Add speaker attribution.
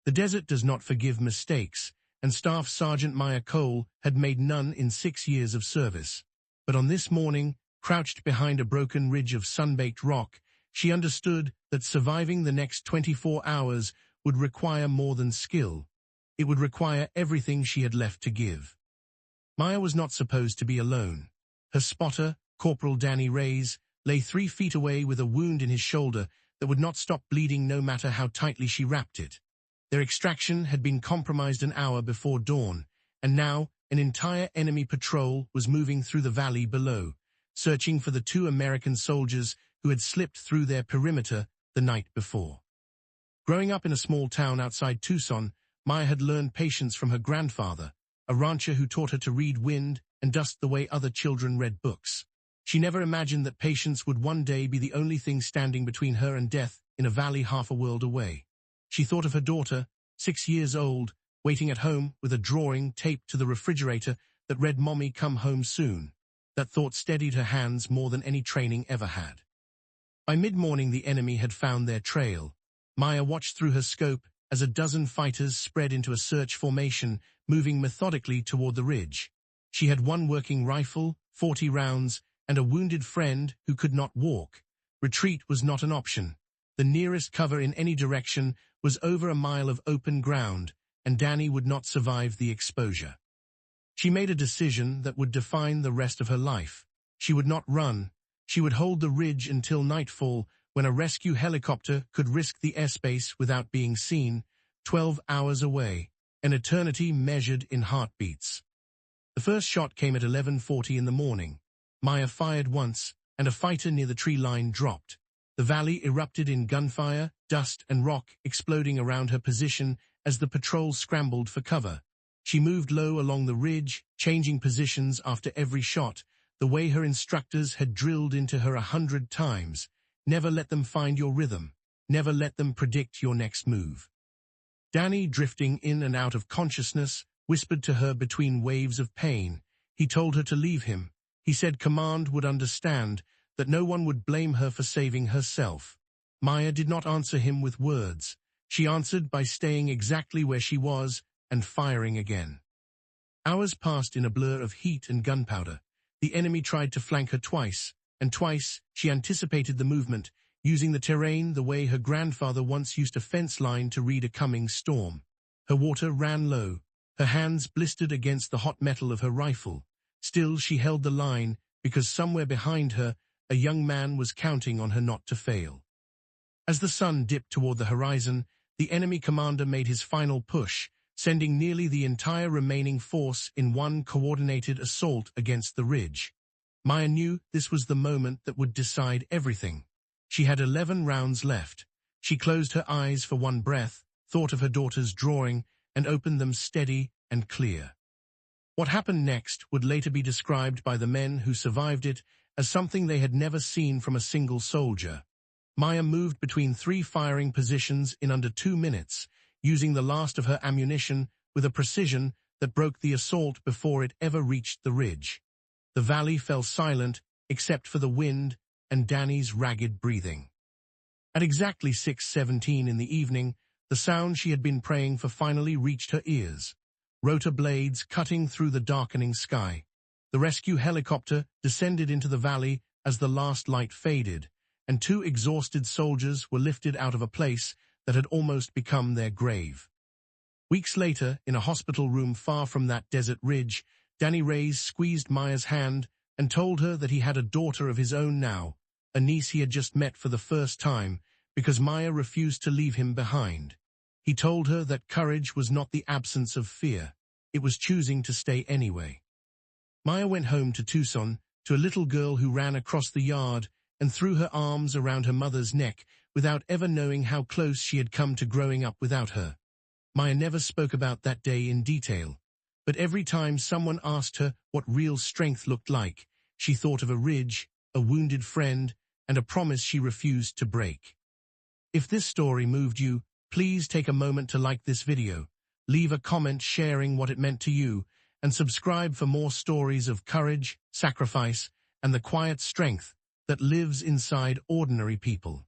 Speaker 1: The desert does not forgive mistakes, and Staff Sergeant Maya Cole had made none in 6 years of service. But on this morning, crouched behind a broken ridge of sun-baked rock, she understood that surviving the next 24 hours would require more than skill. It would require everything she had left to give. Maya was not supposed to be alone. Her spotter, Corporal Danny Reyes, lay 3 feet away with a wound in his shoulder that would not stop bleeding no matter how tightly she wrapped it. Their extraction had been compromised an hour before dawn, and now an entire enemy patrol was moving through the valley below, searching for the 2 American soldiers who had slipped through their perimeter the night before. Growing up in a small town outside Tucson, Maya had learned patience from her grandfather, a rancher who taught her to read wind and dust the way other children read books. She never imagined that patience would one day be the only thing standing between her and death in a valley half a world away. She thought of her daughter, 6 years old, waiting at home with a drawing taped to the refrigerator that read "Mommy, come home soon." That thought steadied her hands more than any training ever had. By mid-morning the enemy had found their trail. Maya watched through her scope as a dozen fighters spread into a search formation, moving methodically toward the ridge. She had 1 working rifle, 40 rounds, and a wounded friend who could not walk. Retreat was not an option. The nearest cover in any direction was over a mile of open ground, and Danny would not survive the exposure. She made a decision that would define the rest of her life. She would not run. She would hold the ridge until nightfall, when a rescue helicopter could risk the airspace without being seen, 12 hours away, an eternity measured in heartbeats. The first shot came at 11:40 in the morning. Maya fired once, and a fighter near the tree line dropped. The valley erupted in gunfire, dust and rock exploding around her position as the patrol scrambled for cover. She moved low along the ridge, changing positions after every shot, the way her instructors had drilled into her 100 times. Never let them find your rhythm. Never let them predict your next move. Danny, drifting in and out of consciousness, whispered to her between waves of pain. He told her to leave him. He said command would understand, that no one would blame her for saving herself. Maya did not answer him with words. She answered by staying exactly where she was and firing again. Hours passed in a blur of heat and gunpowder. The enemy tried to flank her twice, and twice she anticipated the movement, using the terrain the way her grandfather once used a fence line to read a coming storm. Her water ran low. Her hands blistered against the hot metal of her rifle. Still she held the line, because somewhere behind her, a young man was counting on her not to fail. As the sun dipped toward the horizon, the enemy commander made his final push, sending nearly the entire remaining force in one coordinated assault against the ridge. Maya knew this was the moment that would decide everything. She had 11 rounds left. She closed her eyes for one breath, thought of her daughter's drawing, and opened them steady and clear. What happened next would later be described by the men who survived it as something they had never seen from a single soldier. Maya moved between 3 firing positions in under 2 minutes, using the last of her ammunition with a precision that broke the assault before it ever reached the ridge. The valley fell silent except for the wind and Danny's ragged breathing. At exactly 6:17 in the evening, the sound she had been praying for finally reached her ears. Rotor blades cutting through the darkening sky. The rescue helicopter descended into the valley as the last light faded, and 2 exhausted soldiers were lifted out of a place that had almost become their grave. Weeks later, in a hospital room far from that desert ridge, Danny Reyes squeezed Maya's hand and told her that he had a daughter of his own now, a niece he had just met for the first time, because Maya refused to leave him behind. He told her that courage was not the absence of fear, it was choosing to stay anyway. Maya went home to Tucson, to a little girl who ran across the yard and threw her arms around her mother's neck without ever knowing how close she had come to growing up without her. Maya never spoke about that day in detail, but every time someone asked her what real strength looked like, she thought of a ridge, a wounded friend, and a promise she refused to break. If this story moved you, please take a moment to like this video, leave a comment sharing what it meant to you, and subscribe for more stories of courage, sacrifice, and the quiet strength that lives inside ordinary people.